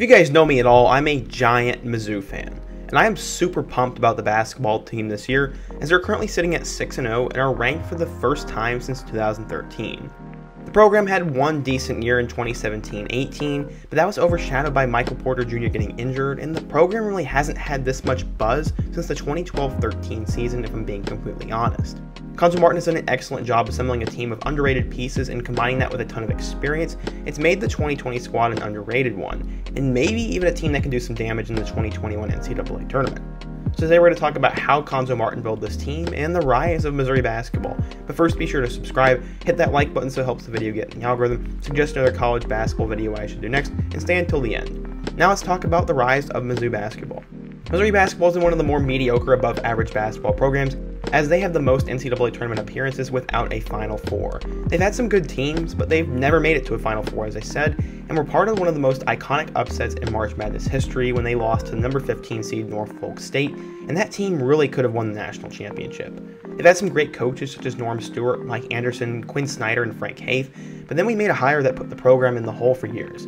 If you guys know me at all, I'm a giant Mizzou fan, and I am super pumped about the basketball team this year, as they're currently sitting at 6-0 and are ranked for the first time since 2013. The program had one decent year in 2017-18, but that was overshadowed by Michael Porter Jr. getting injured, and the program really hasn't had this much buzz since the 2012-13 season, if I'm being completely honest. Cuonzo Martin has done an excellent job assembling a team of underrated pieces and combining that with a ton of experience. It's made the 2020 squad an underrated one, and maybe even a team that can do some damage in the 2021 NCAA tournament. So today we're going to talk about how Cuonzo Martin built this team and the rise of Missouri basketball. But first, be sure to subscribe, hit that like button so it helps the video get in the algorithm, suggest another college basketball video I should do next, and stay until the end. Now let's talk about the rise of Mizzou basketball. Missouri basketball is one of the more mediocre above average basketball programs, as they have the most NCAA tournament appearances without a Final Four. They've had some good teams, but they've never made it to a Final Four, as I said, and were part of one of the most iconic upsets in March Madness history when they lost to the number 15 seed Norfolk State, and that team really could have won the national championship. They've had some great coaches such as Norm Stewart, Mike Anderson, Quinn Snyder, and Frank Haith, but then we made a hire that put the program in the hole for years.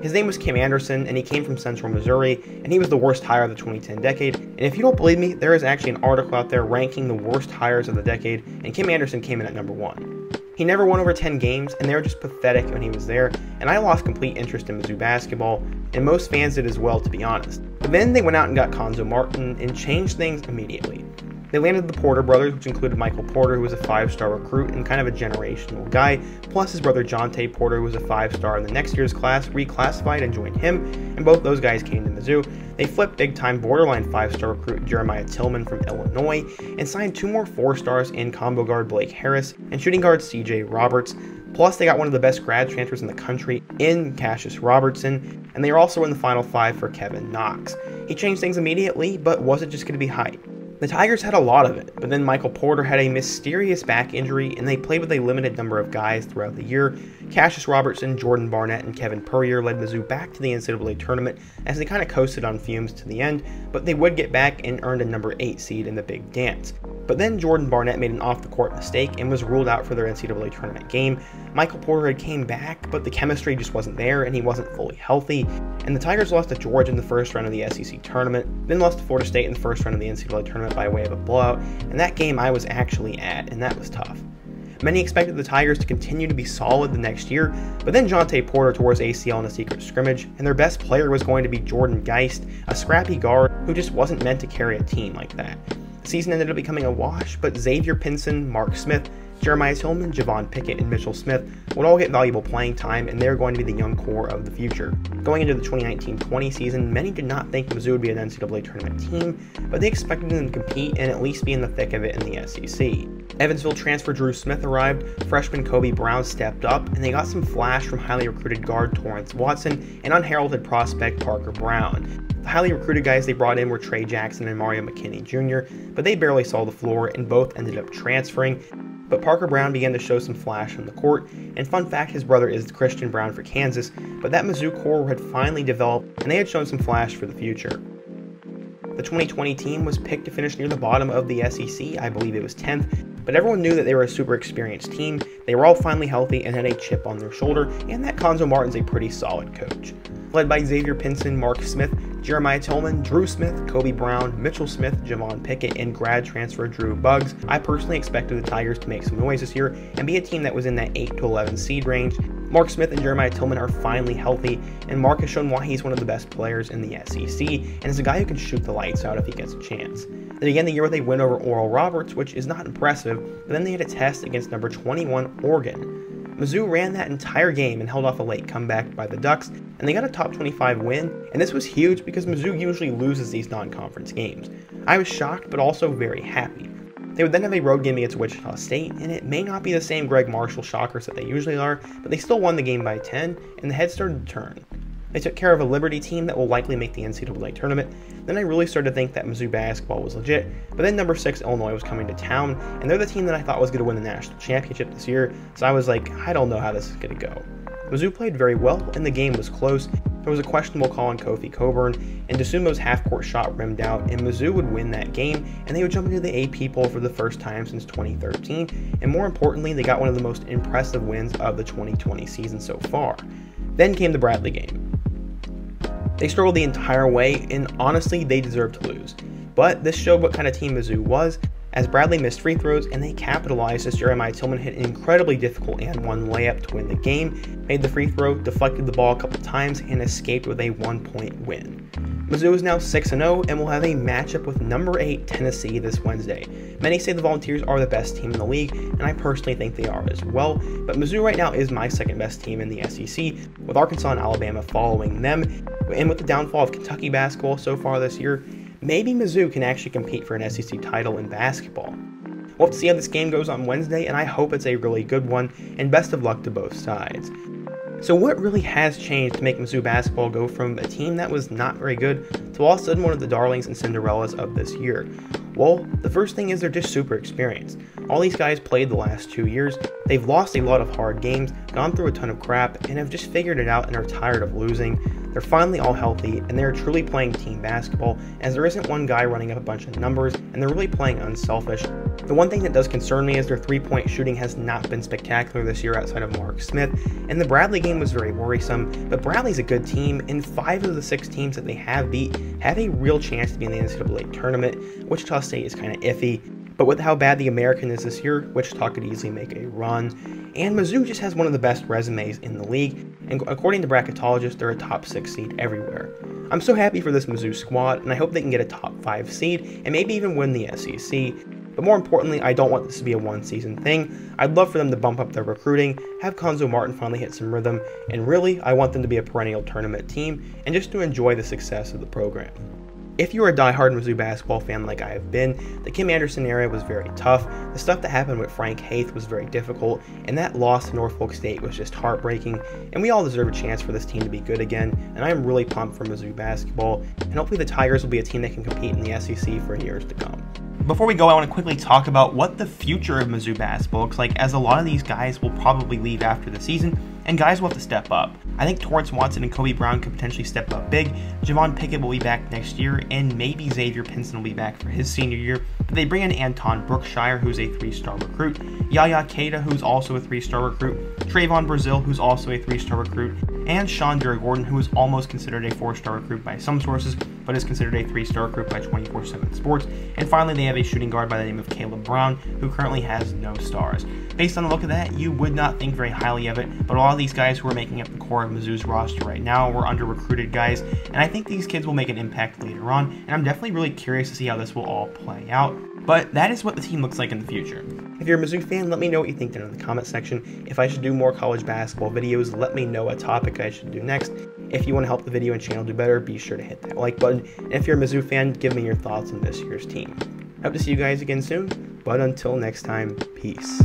His name was Kim Anderson, and he came from Central Missouri, and he was the worst hire of the 2010 decade. And if you don't believe me, there is actually an article out there ranking the worst hires of the decade, and Kim Anderson came in at number 1. He never won over 10 games, and they were just pathetic when he was there, and I lost complete interest in Mizzou basketball, and most fans did as well, to be honest. But then they went out and got Cuonzo Martin and changed things immediately. They landed the Porter brothers, which included Michael Porter, who was a 5-star recruit and kind of a generational guy, plus his brother Jonte Porter, who was a 5-star in the next year's class, reclassified and joined him, and both those guys came to Mizzou. They flipped big-time borderline 5-star recruit Jeremiah Tillman from Illinois, and signed 2 more 4-stars in combo guard Blake Harris and shooting guard CJ Roberts. Plus, they got one of the best grad transfers in the country in Cassius Robertson, and they are also in the Final 5 for Kevin Knox. He changed things immediately, but was it just going to be hype? The Tigers had a lot of it, but then Michael Porter had a mysterious back injury, and they played with a limited number of guys throughout the year. Cassius Robertson, Jordan Barnett, and Kevin Puryear led Mizzou back to the NCAA tournament as they kind of coasted on fumes to the end, but they would get back and earned a number 8 seed in the Big Dance. But then Jordan Barnett made an off-the-court mistake and was ruled out for their NCAA tournament game. Michael Porter had came back, but the chemistry just wasn't there and he wasn't fully healthy. And the Tigers lost to Georgia in the first round of the SEC tournament, then lost to Florida State in the first round of the NCAA tournament by way of a blowout, and that game I was actually at, and that was tough. Many expected the Tigers to continue to be solid the next year, but then Jonte Porter tore his ACL in a secret scrimmage, and their best player was going to be Jordan Geist, a scrappy guard who just wasn't meant to carry a team like that. The season ended up becoming a wash, but Xavier Pinson, Mark Smith, Jeremiah Tillman, Javon Pickett, and Mitchell Smith would all get valuable playing time, and they're going to be the young core of the future. Going into the 2019-20 season, many did not think Mizzou would be an NCAA tournament team, but they expected them to compete and at least be in the thick of it in the SEC. Evansville transfer Drew Smith arrived, freshman Kobe Brown stepped up, and they got some flash from highly recruited guard Torrance Watson and unheralded prospect Parker Brown. The highly recruited guys they brought in were Trey Jackson and Mario McKinney Jr., but they barely saw the floor and both ended up transferring. But Parker Brown began to show some flash on the court, and fun fact, his brother is Christian Brown for Kansas, but that Mizzou core had finally developed and they had shown some flash for the future. The 2020 team was picked to finish near the bottom of the SEC, I believe it was 10th, but everyone knew that they were a super experienced team. They were all finally healthy and had a chip on their shoulder, and that Cuonzo Martin's a pretty solid coach. Led by Xavier Pinson, Mark Smith, Jeremiah Tillman, Drew Smith, Kobe Brown, Mitchell Smith, Javon Pickett, and grad transfer Drew Buggs, I personally expected the Tigers to make some noise this year and be a team that was in that 8 to 11 seed range. Mark Smith and Jeremiah Tillman are finally healthy, and Mark has shown why he's one of the best players in the SEC, and is a guy who can shoot the lights out if he gets a chance. They began the year with a win over Oral Roberts, which is not impressive, but then they had a test against number 21 Oregon. Mizzou ran that entire game and held off a late comeback by the Ducks, and they got a top 25 win, and this was huge because Mizzou usually loses these non-conference games. I was shocked, but also very happy. They would then have a road game against Wichita State, and it may not be the same Greg Marshall shockers that they usually are, but they still won the game by 10, and the head started to turn. They took care of a Liberty team that will likely make the NCAA tournament. Then I really started to think that Mizzou basketball was legit, but then number 6 Illinois was coming to town, and they're the team that I thought was going to win the national championship this year, so I was like, I don't know how this is going to go. Mizzou played very well, and the game was close. There was a questionable call on Kofi Coburn, and DeSumo's half-court shot rimmed out, and Mizzou would win that game, and they would jump into the AP poll for the first time since 2013, and more importantly, they got one of the most impressive wins of the 2020 season so far. Then came the Bradley game. They struggled the entire way, and honestly, they deserved to lose. But this showed what kind of team Mizzou was, as Bradley missed free throws and they capitalized as Jeremiah Tillman hit an incredibly difficult and one layup to win the game, made the free throw, deflected the ball a couple times, and escaped with a 1-point win. Mizzou is now 6-0 and will have a matchup with number 8 Tennessee this Wednesday. Many say the Volunteers are the best team in the league, and I personally think they are as well, but Mizzou right now is my second best team in the SEC, with Arkansas and Alabama following them, and with the downfall of Kentucky basketball so far this year, maybe Mizzou can actually compete for an SEC title in basketball. We'll have to see how this game goes on Wednesday, and I hope it's a really good one, and best of luck to both sides. So what really has changed to make Mizzou basketball go from a team that was not very good to all of a sudden one of the darlings and Cinderellas of this year? Well, the first thing is they're just super experienced. All these guys played the last 2 years, they've lost a lot of hard games, gone through a ton of crap, and have just figured it out and are tired of losing. They're finally all healthy, and they're truly playing team basketball, as there isn't one guy running up a bunch of numbers, and they're really playing unselfish. The one thing that does concern me is their three-point shooting has not been spectacular this year outside of Mark Smith, and the Bradley game was very worrisome, but Bradley's a good team, and 5 of the 6 teams that they have beat have a real chance to be in the NCAA tournament. Wichita State is kind of iffy, but with how bad the American is this year, Wichita could easily make a run, and Mizzou just has one of the best resumes in the league, and according to bracketologists, they're a top 6 seed everywhere. I'm so happy for this Mizzou squad, and I hope they can get a top 5 seed, and maybe even win the SEC. But more importantly, I don't want this to be a one-season thing. I'd love for them to bump up their recruiting, have Cuonzo Martin finally hit some rhythm, and really, I want them to be a perennial tournament team, and just to enjoy the success of the program. If you're a die-hard Mizzou basketball fan like I have been, the Kim Anderson era was very tough, the stuff that happened with Frank Haith was very difficult, and that loss to Norfolk State was just heartbreaking, and we all deserve a chance for this team to be good again, and I am really pumped for Mizzou basketball, and hopefully the Tigers will be a team that can compete in the SEC for years to come. Before we go, I want to quickly talk about what the future of Mizzou basketball looks like, as a lot of these guys will probably leave after the season, and guys will have to step up. I think Torrance Watson and Kobe Brown could potentially step up big. Javon Pickett will be back next year, and maybe Xavier Pinson will be back for his senior year. But they bring in Anton Brookshire, who's a 3-star recruit, Yaya Keita, who's also a 3-star recruit, Trayvon Brazil, who's also a 3-star recruit, and Sean Gordon, who is almost considered a 4-star recruit by some sources, but is considered a 3-star recruit by 24/7 Sports. And finally, they have a shooting guard by the name of Caleb Brown, who currently has no stars. Based on the look of that, you would not think very highly of it, but a lot of these guys who are making up the core of Mizzou's roster right now were under-recruited guys, and I think these kids will make an impact later on, and I'm definitely really curious to see how this will all play out. But that is what the team looks like in the future. If you're a Mizzou fan, let me know what you think down in the comment section. If I should do more college basketball videos, let me know what topic I should do next. If you want to help the video and channel do better, be sure to hit that like button. And if you're a Mizzou fan, give me your thoughts on this year's team. I hope to see you guys again soon, but until next time, peace.